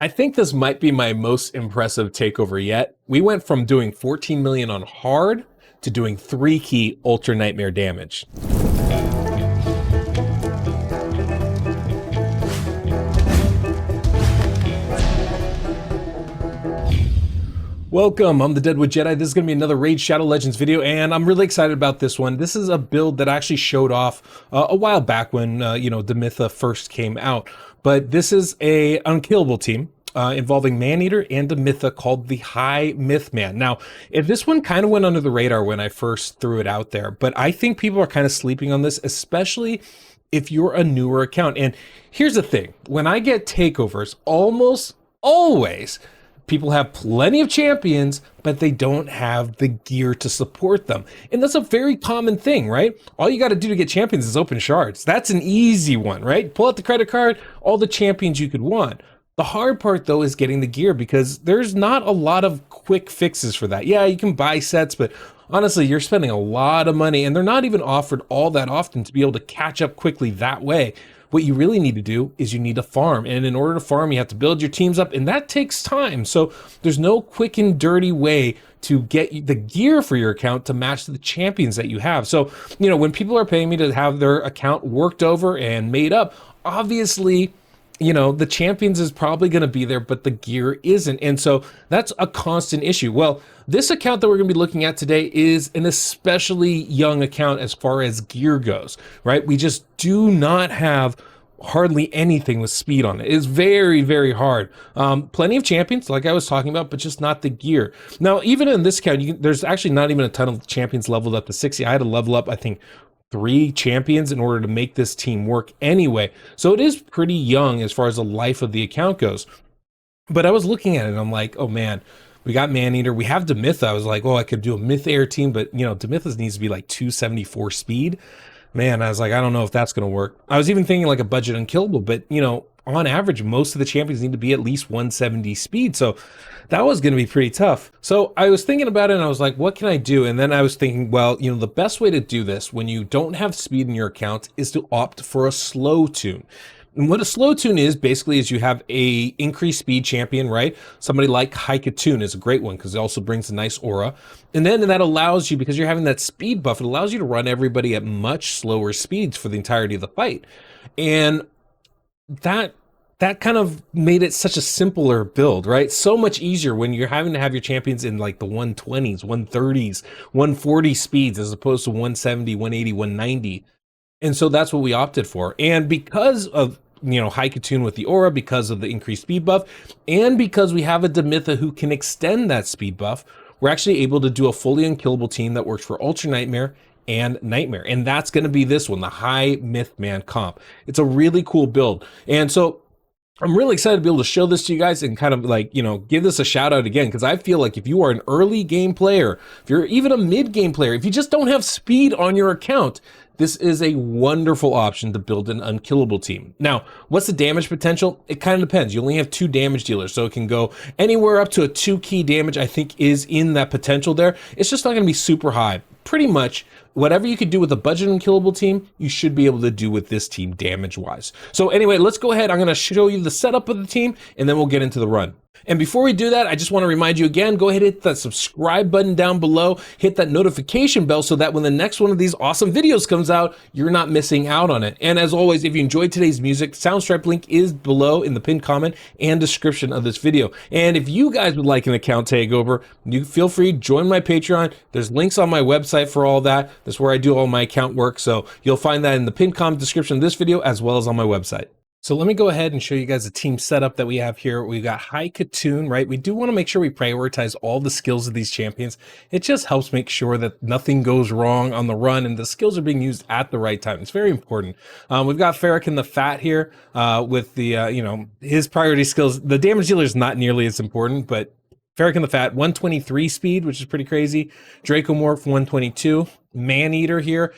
I think this might be my most impressive takeover yet. We went from doing 14 million on hard to doing 3 key ultra nightmare damage. Welcome, I'm the Deadwood Jedi. This is going to be another Raid Shadow Legends video, and I'm really excited about this one. This is a build that I actually showed off a while back when, Demytha first came out. But this is a Unkillable team involving Maneater and Demytha called the High Mythman. Now, if this one kind of went under the radar when I first threw it out there, but I think people are kind of sleeping on this, especially if you're a newer account. And here's the thing, when I get takeovers, almost always, people have plenty of champions, but they don't have the gear to support them. And that's a very common thing, right? All you got to do to get champions is open shards. That's an easy one, right? Pull out the credit card, all the champions you could want. The hard part, though, is getting the gear, because there's not a lot of quick fixes for that. Yeah, you can buy sets, but honestly, you're spending a lot of money, and they're not even offered all that often to be able to catch up quickly that way. What you really need to do is you need to farm. And in order to farm, you have to build your teams up, and that takes time. So there's no quick and dirty way to get the gear for your account to match the champions that you have. So, when people are paying me to have their account worked over and made up, obviously, the champions is probably going to be there, but the gear isn't. And so that's a constant issue. Well, this account that we're going to be looking at today is an especially young account as far as gear goes, right? We just do not have hardly anything with speed on it. It's very, very hard. Plenty of champions, like I was talking about, but just not the gear. Now, even in this account, there's actually not even a ton of champions leveled up to 60. I had to level up, I think, 3 champions in order to make this team work anyway. So it is pretty young as far as the life of the account goes. But I was looking at it and I'm like, oh man, we got Maneater, we have Demytha. I was like, oh, I could do a Myth Air team, but Demytha needs to be like 274 speed. Man, I was like, I don't know if that's going to work. I was even thinking like a budget Unkillable, but on average, most of the champions need to be at least 170 speed. So that was going to be pretty tough. So I was thinking about it and I was like, what can I do? And then I was thinking, well, the best way to do this when you don't have speed in your account is to opt for a slow tune. And what a slow tune is basically is you have a increased speed champion, right? Somebody like High Khatun is a great one because it also brings a nice aura. And then that allows you, because you're having that speed buff, it allows you to run everybody at much slower speeds for the entirety of the fight. And that kind of made it such a simpler build, right? So much easier when you're having to have your champions in like the 120s, 130s, 140 speeds as opposed to 170, 180, 190. And so that's what we opted for. And because of High Khatun with the aura, because of the increased speed buff, and because we have a Demytha who can extend that speed buff, we're actually able to do a fully unkillable team that works for Ultra Nightmare and Nightmare. And that's going to be this one, the High Mythman comp. It's a really cool build. And so I'm really excited to be able to show this to you guys and kind of like, give this a shout out again, because I feel like if you are an early game player, if you're even a mid game player, if you just don't have speed on your account, this is a wonderful option to build an unkillable team. Now, what's the damage potential? It kind of depends. You only have 2 damage dealers, so it can go anywhere up to a 2 key damage, I think, is in that potential there. It's just not going to be super high. Pretty much whatever you could do with a budget unkillable team, you should be able to do with this team damage-wise. So anyway, let's go ahead. I'm going to show you the setup of the team, and then we'll get into the run. And before we do that, I just want to remind you again, go ahead and hit that subscribe button down below, hit that notification bell so that when the next one of these awesome videos comes out, you're not missing out on it. And as always, if you enjoyed today's music, Soundstripe link is below in the pinned comment and description of this video. And if you guys would like an account takeover, you feel free to join my Patreon. There's links on my website for all that. That's where I do all my account work. So you'll find that in the pinned comment description of this video as well as on my website. So let me go ahead and show you guys the team setup that we have here. We've got High Khatun, right? We do want to make sure we prioritize all the skills of these champions. It just helps make sure that nothing goes wrong on the run and the skills are being used at the right time. It's very important. We've got Plarium the Fat here with the, his priority skills. The damage dealer is not nearly as important, but Plarium the Fat, 123 speed, which is pretty crazy. Dracomorph, 122. Maneater here,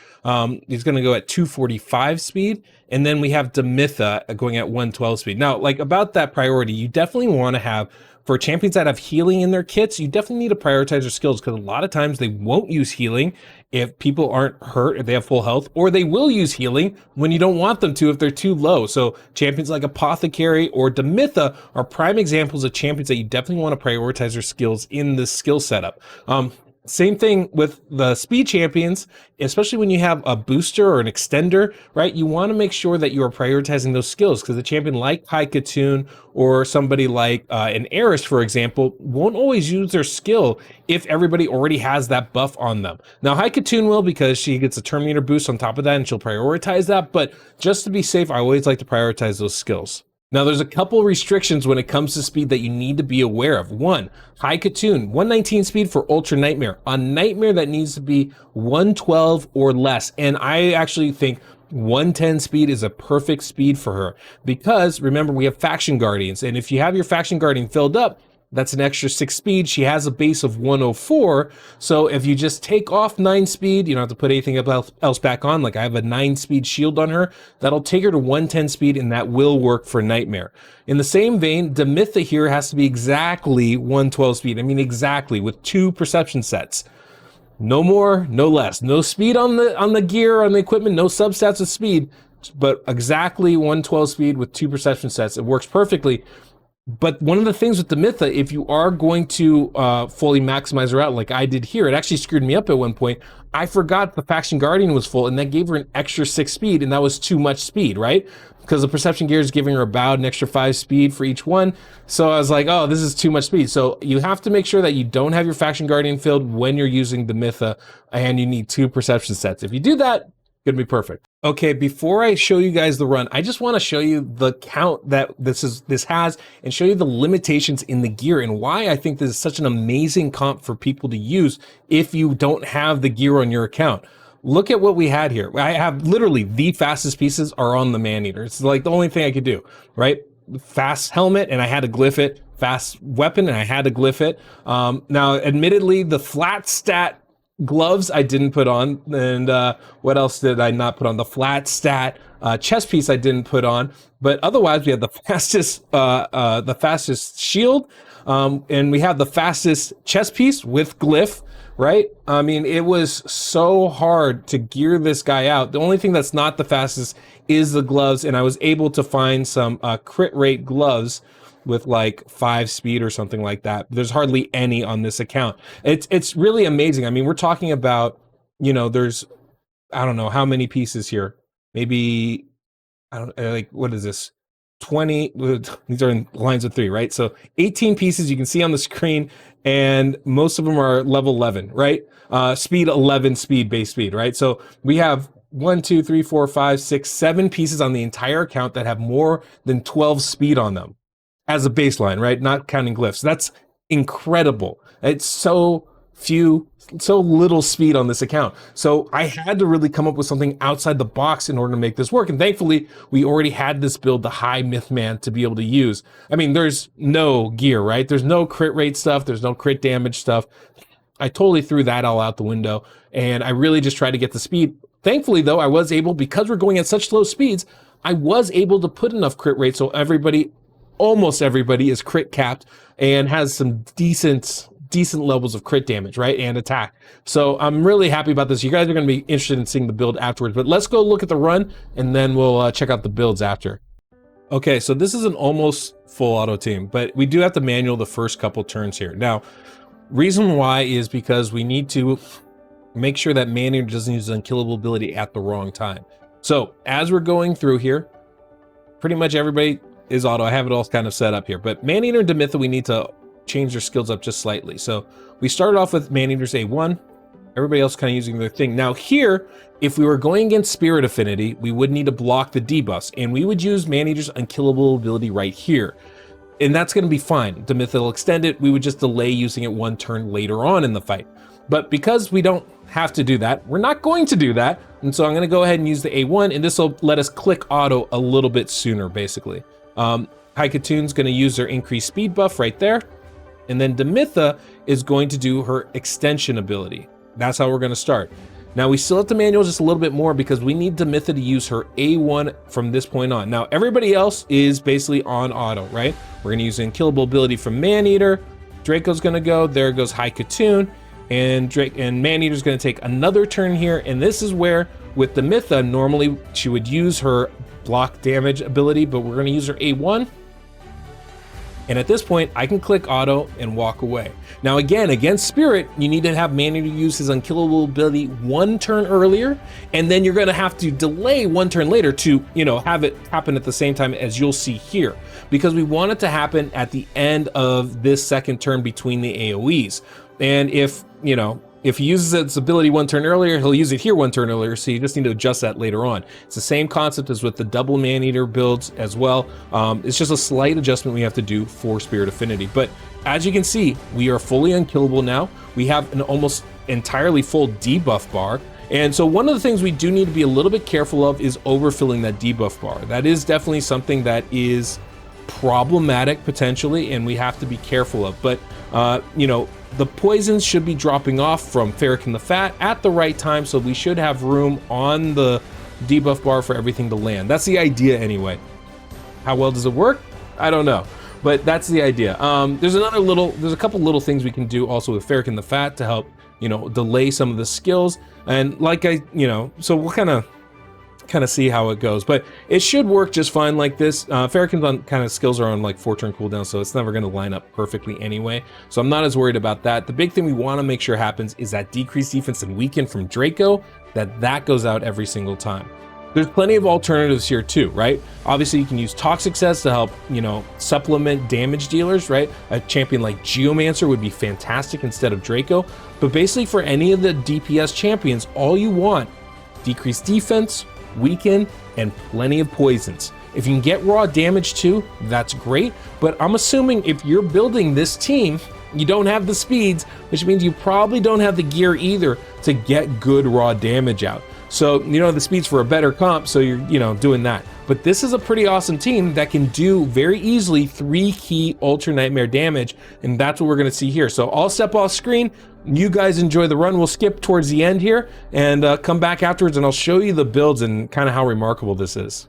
he's going to go at 245 speed, and then we have Demytha going at 112 speed. Now, like about that priority, you definitely want to have, for champions that have healing in their kits, you definitely need to prioritize their skills, because a lot of times they won't use healing if people aren't hurt, if they have full health, or they will use healing when you don't want them to if they're too low. So champions like Apothecary or Demytha are prime examples of champions that you definitely want to prioritize their skills in this skill setup. Same thing with the speed champions, especially when you have a booster or an extender, right? You want to make sure that you are prioritizing those skills, because a champion like High Khatun or somebody like an Eris, for example, won't always use their skill if everybody already has that buff on them. Now, High Khatun will, because she gets a Terminator boost on top of that and she'll prioritize that, but just to be safe, I always like to prioritize those skills. Now, there's a couple restrictions when it comes to speed that you need to be aware of. One, High Khatun, 119 speed for Ultra Nightmare. On Nightmare, that needs to be 112 or less. And I actually think 110 speed is a perfect speed for her, because remember, we have Faction Guardians. And if you have your Faction Guardian filled up, that's an extra 6 speed. She has a base of 104. So if you just take off 9 speed, you don't have to put anything else back on. Like I have a 9 speed shield on her. That'll take her to 110 speed, and that will work for Nightmare. In the same vein, Demytha here has to be exactly 112 speed. I mean, exactly, with 2 perception sets. No more, no less. No speed on the gear, on the equipment, no substats of speed, but exactly 112 speed with 2 perception sets. It works perfectly. But one of the things with Demytha, if you are going to fully maximize her out, like I did here, it actually screwed me up at one point. I forgot the Faction Guardian was full, and that gave her an extra 6 speed, and that was too much speed, right? Because the Perception Gear is giving her about an extra 5 speed for each one. So I was like, oh, this is too much speed. So you have to make sure that you don't have your Faction Guardian filled when you're using Demytha, and you need 2 perception sets. If you do that, gonna be perfect. Okay, before I show you guys the run, I just want to show you the count that this has, and show you the limitations in the gear, and why I think this is such an amazing comp for people to use if you don't have the gear on your account. Look at what we had here. I have literally the fastest pieces are on the Maneater. It's like the only thing I could do, right? Fast helmet, and I had to glyph it. Fast weapon, and I had to glyph it. Now, admittedly, the flat stat gloves I didn't put on, and what else did I not put on? The flat stat chest piece I didn't put on, but otherwise we have the fastest shield, and we have the fastest chest piece with glyph, right? I mean, it was so hard to gear this guy out. The only thing that's not the fastest is the gloves, and I was able to find some crit rate gloves with like 5 speed or something like that. There's hardly any on this account. It's really amazing. I mean, we're talking about, you know, there's, I don't know how many pieces here. Maybe, I don't like, what is this? 20, these are in lines of 3, right? So 18 pieces you can see on the screen, and most of them are level 11, right? Speed 11, base speed, right? So we have 1, 2, 3, 4, 5, 6, 7 pieces on the entire account that have more than 12 speed on them as a baseline, right? Not counting glyphs. That's incredible. It's so little speed on this account. So I had to really come up with something outside the box in order to make this work. And thankfully, we already had this build, the high Mythman, to be able to use. I mean, there's no gear, right? There's no crit rate stuff. There's no crit damage stuff. I totally threw that all out the window. And I really just tried to get the speed. Thankfully, though, I was able, because we're going at such slow speeds, I was able to put enough crit rate so almost everybody is crit capped and has some decent levels of crit damage, right? And attack. So I'm really happy about this. You guys are going to be interested in seeing the build afterwards, but let's go look at the run, and then we'll check out the builds after. Okay, so this is an almost full auto team, but we do have to manual the first couple turns here. Now, reason why is because we need to make sure that Maneater doesn't use the Unkillable ability at the wrong time. So as we're going through here, pretty much everybody is auto. I have it all kind of set up here, but Maneater and Demytha, we need to change their skills up just slightly. So we started off with Maneater's A1, everybody else kind of using their thing. Now here, if we were going against Spirit Affinity, we would need to block the debuffs, and we would use Maneater's Unkillable ability right here. And that's going to be fine. Demytha will extend it. We would just delay using it 1 turn later on in the fight. But because we don't have to do that, we're not going to do that. And so I'm going to go ahead and use the A1, and this will let us click auto a little bit sooner, basically. High Khatun's going to use their increased speed buff right there. And then Demytha is going to do her extension ability. That's how we're going to start. Now we still have to manual just a little bit more because we need Demytha to use her A1 from this point on. Now everybody else is basically on auto, right? We're gonna use Unkillable ability from Maneater. Draco's gonna go, there goes High Khatun, and Maneater's gonna take another turn here, and this is where, with Demytha, normally she would use her block damage ability, but we're gonna use her A1. And at this point, I can click auto and walk away. Now again, against Spirit, you need to have Maneater use his Unkillable ability one turn earlier, and then you're gonna have to delay one turn later to, have it happen at the same time as you'll see here. Because we want it to happen at the end of this second turn between the AoEs. And if he uses its ability one turn earlier, he'll use it here one turn earlier, so you just need to adjust that later on. It's the same concept as with the double Maneater builds as well. It's just a slight adjustment we have to do for Spirit Affinity. But as you can see, we are fully unkillable now. We have an almost entirely full debuff bar. And so one of the things we do need to be a little bit careful of is overfilling that debuff bar. That is definitely something that is problematic potentially, and we have to be careful of. But, the poisons should be dropping off from Ferric and the Fat at the right time, so we should have room on the debuff bar for everything to land. That's the idea anyway. How well does it work? I don't know, but that's the idea. There's a couple little things we can do also with Ferric and the Fat to help, delay some of the skills. And so we'll kind of see how it goes, but it should work just fine like this. Ferrican's skills are on like 4-turn cooldown, so it's never going to line up perfectly anyway, so I'm not as worried about that. The big thing we want to make sure happens is that decreased defense and weaken from Draco, that goes out every single time. There's plenty of alternatives here too, right? Obviously you can use Toxic Sets to help, supplement damage dealers, right? A champion like Geomancer would be fantastic instead of Draco, but basically for any of the DPS champions, all you want, decreased defense, weaken, and plenty of poisons. If you can get raw damage too, that's great, but I'm assuming if you're building this team, you don't have the speeds, which means you probably don't have the gear either to get good raw damage out. So you don't have the speeds for a better comp, so you're doing that. But this is a pretty awesome team that can do very easily 3 key Ultra Nightmare damage, and that's what we're gonna see here. So I'll step off screen, you guys enjoy the run. We'll skip towards the end here and come back afterwards, and I'll show you the builds and kind of how remarkable this is.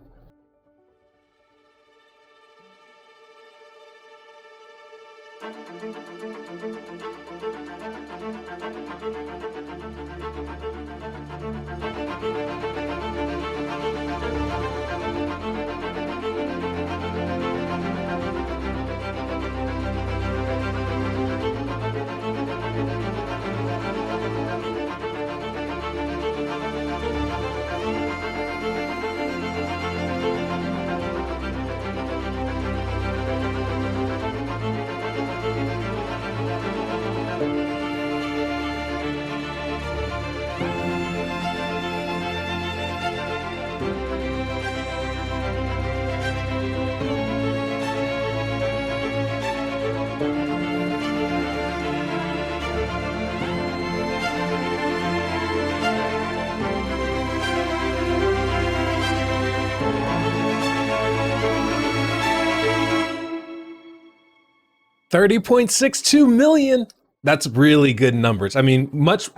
$30.62 million. That's really good numbers. I mean, much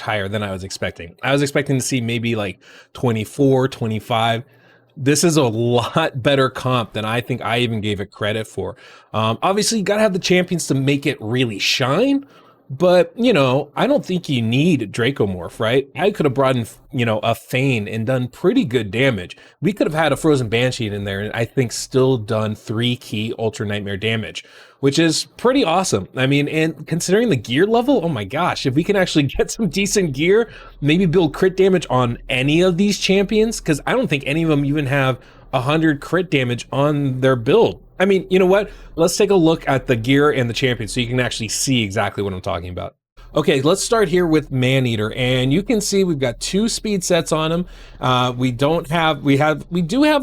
higher than I was expecting. I was expecting to see maybe like 24, 25. This is a lot better comp than I think I even gave it credit for. Obviously, you got to have the champions to make it really shine. But, I don't think you need Dracomorph, right? I could have brought in, a Fane and done pretty good damage. We could have had a Frozen Banshee in there and I think still done 3 key Ultra Nightmare damage, which is pretty awesome. I mean, and considering the gear level, oh my gosh, if we can actually get some decent gear, maybe build crit damage on any of these champions, because I don't think any of them even have 100 crit damage on their build. I mean, you know what? Let's take a look at the gear and the champions so you can actually see exactly what I'm talking about. Okay, let's start here with Maneater, and you can see we've got 2 speed sets on him. We do have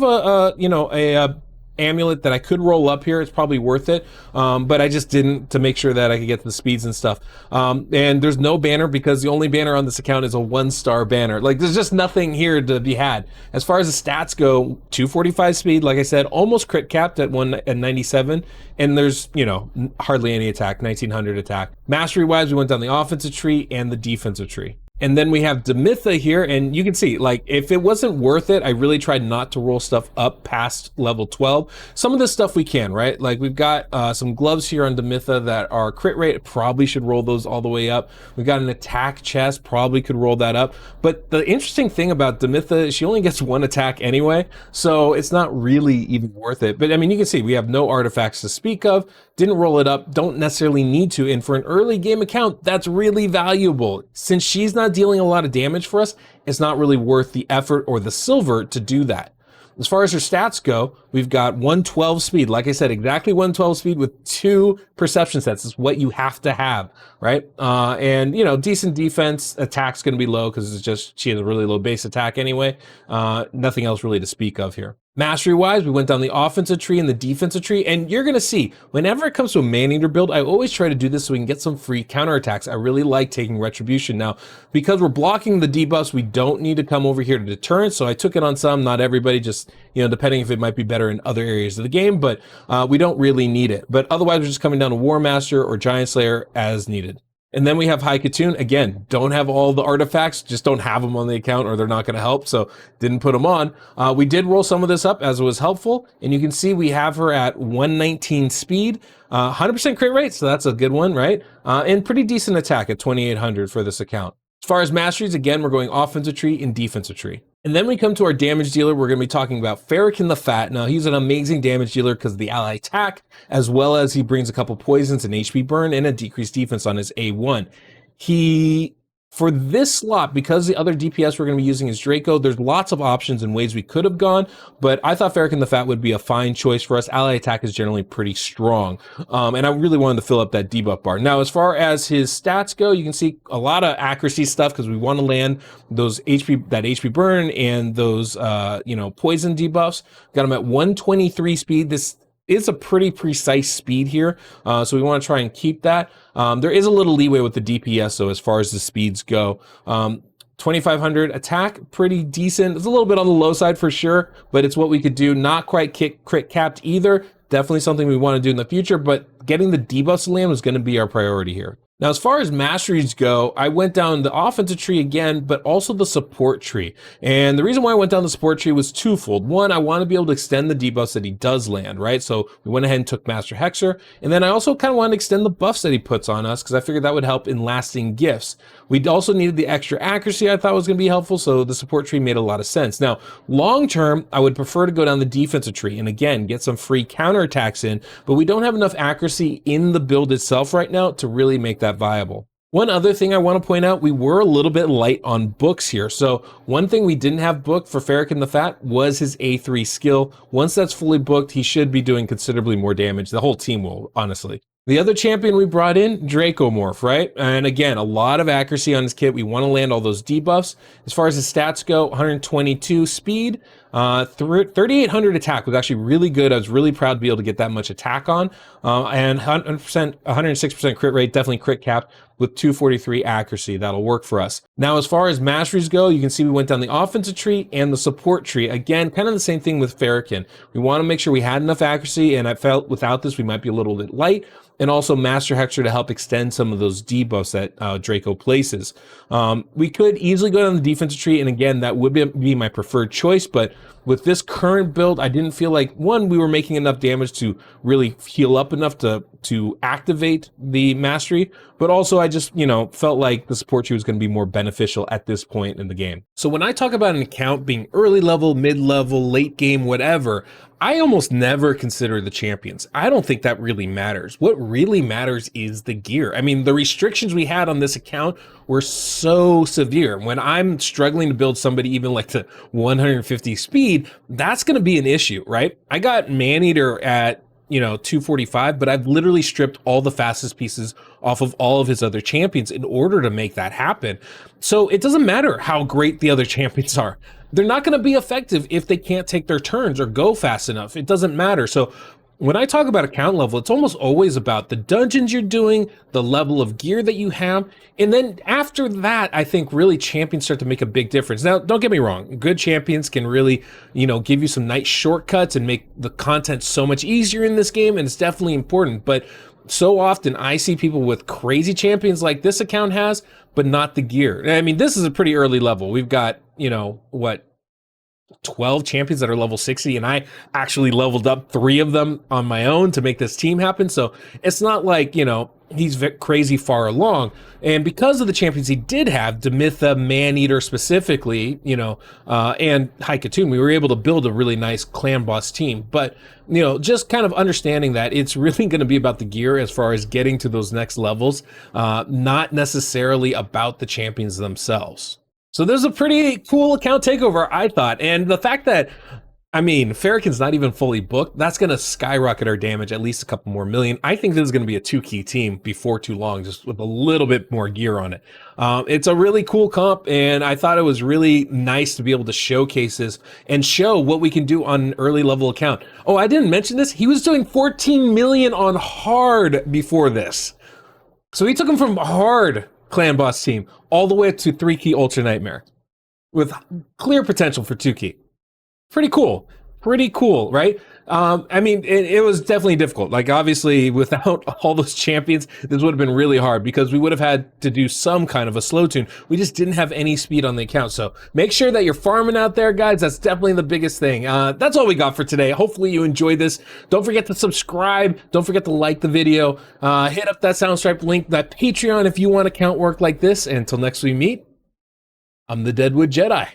a amulet that I could roll up here. It's probably worth it, but I just didn't, to make sure that I could get the speeds and stuff. And there's no banner because the only banner on this account is a 1-star banner. Like, there's just nothing here to be had. As far as the stats go, 245 speed, like I said, almost crit capped at 97, and there's, hardly any attack, 1900 attack. Mastery wise, we went down the offensive tree and the defensive tree. And then we have Demytha here, and you can see, like, if it wasn't worth it, I really tried not to roll stuff up past level 12. Some of this stuff we can, right? Like, we've got some gloves here on Demytha that are crit rate, probably should roll those all the way up. We've got an attack chest, probably could roll that up. But the interesting thing about Demytha is she only gets one attack anyway, so it's not really even worth it. But I mean, you can see we have no artifacts to speak of, didn't roll it up, don't necessarily need to, and for an early game account, that's really valuable. Since she's not dealing a lot of damage for us, it's not really worth the effort or the silver to do that. As far as her stats go, we've got 112 speed. Like I said, exactly 112 speed with 2 perception sets is what you have to have, right? And, you know, decent defense. Attack's going to be low because it's just she has a really low base attack anyway. Nothing else really to speak of here. Mastery-wise, we went down the offensive tree and the defensive tree, and you're going to see, whenever it comes to a Maneater build, I always try to do this so we can get some free counterattacks. I really like taking Retribution. Now, because we're blocking the debuffs, we don't need to come over here to deterrence, so I took it on some, not everybody, just, you know, depending if it might be better in other areas of the game, but we don't really need it. But otherwise, we're just coming down to War Master or Giant Slayer as needed. And then we have High Khatun. Again, don't have all the artifacts, just don't have them on the account or they're not going to help, so didn't put them on. We did roll some of this up as it was helpful, and you can see we have her at 119 speed, 100% crit rate, so that's a good one, right? And pretty decent attack at 2800 for this account. As far as masteries, again, we're going offensive tree and defensive tree. And then we come to our damage dealer. We're going to be talking about Farrakhan the Fat. Now, he's an amazing damage dealer because of the ally attack, as well as he brings a couple poisons, an HP burn, and a decreased defense on his A1. For this slot, because the other DPS we're going to be using is Draco, there's lots of options and ways we could have gone, but I thought Farrakhan the Fat would be a fine choice for us. Ally attack is generally pretty strong, and I really wanted to fill up that debuff bar. Now, as far as his stats go, you can see a lot of accuracy stuff because we want to land those HP burn and those poison debuffs. Got him at 123 speed. This is a pretty precise speed here, so we want to try and keep that. There is a little leeway with the DPS, so as far as the speeds go. 2500 attack, pretty decent. It's a little bit on the low side for sure, but it's what we could do. Not quite crit capped either. Definitely something we want to do in the future, but getting the debuffs to land was going to be our priority here. Now, as far as masteries go, I went down the offensive tree again, but also the support tree. And the reason why I went down the support tree was twofold. One, I want to be able to extend the debuffs that he does land, right? So we went ahead and took Master Hexer. And then I also kind of wanted to extend the buffs that he puts on us because I figured that would help in lasting gifts. We also needed the extra accuracy I thought was going to be helpful, so the support tree made a lot of sense. Now, long term, I would prefer to go down the defensive tree and again, get some free counterattacks in, but we don't have enough accuracy in the build itself right now to really make that viable. One other thing I want to point out, we were a little bit light on books here. So one thing we didn't have booked for Farrakhan the Fat was his A3 skill. Once that's fully booked, he should be doing considerably more damage. The whole team will, honestly. The other champion we brought in, Dracomorph, right? And again, a lot of accuracy on his kit. We want to land all those debuffs. As far as his stats go, 122 speed, 3800 attack was actually really good. I was really proud to be able to get that much attack on. And 106% crit rate, definitely crit capped with 243 accuracy. That'll work for us. Now, as far as masteries go, you can see we went down the offensive tree and the support tree. Again, kind of the same thing with Farrakhan. We want to make sure we had enough accuracy, and I felt without this, we might be a little bit light. And also Master Hexer to help extend some of those debuffs that Draco places. We could easily go down the defensive tree, and again, that would be my preferred choice, but with this current build, I didn't feel like, one, we were making enough damage to really heal up enough to activate the mastery, but also I just, felt like the support tree was going to be more beneficial at this point in the game. So when I talk about an account being early level, mid-level, late game, whatever, I almost never consider the champions. I don't think that really matters. What really matters is the gear. I mean, the restrictions we had on this account were so severe. When I'm struggling to build somebody even like to 150 speed, that's going to be an issue, right? I got Maneater at 245, but I've literally stripped all the fastest pieces off of all of his other champions in order to make that happen. So it doesn't matter how great the other champions are. They're not going to be effective if they can't take their turns or go fast enough. It doesn't matter. So when I talk about account level, it's almost always about the dungeons you're doing, the level of gear that you have. And then after that, I think really champions start to make a big difference. Now, don't get me wrong. Good champions can really, give you some nice shortcuts and make the content so much easier in this game. And it's definitely important. But so often I see people with crazy champions like this account has, but not the gear. I mean, this is a pretty early level. We've got, you know, what, 12 champions that are level 60, and I actually leveled up 3 of them on my own to make this team happen. So it's not like, you know, he's crazy far along. And because of the champions he did have, Demytha, Maneater specifically, you know, and High Khatun, we were able to build a really nice clan boss team. But, you know, just kind of understanding that it's really going to be about the gear as far as getting to those next levels, not necessarily about the champions themselves. So there's a pretty cool account takeover, I thought. And the fact that, I mean, Farrakhan's not even fully booked, that's going to skyrocket our damage at least a couple more million. I think this is going to be a 2-key team before too long, just with a little bit more gear on it. It's a really cool comp, and I thought it was really nice to be able to showcase this and show what we can do on an early level account. Oh, I didn't mention this. He was doing 14 million on hard before this. So he took him from hard clan boss team all the way to 3-key Ultra Nightmare with clear potential for 2-key. Pretty cool, right? I mean, it was definitely difficult. Like, obviously, without all those champions, this would have been really hard because we would have had to do some kind of a slow tune. We just didn't have any speed on the account. So make sure that you're farming out there, guys. That's definitely the biggest thing. That's all we got for today. Hopefully you enjoyed this. Don't forget to subscribe. Don't forget to like the video. Hit up that Soundstripe link, that Patreon if you want account work like this. And until next we meet, I'm the Deadwood Jedi.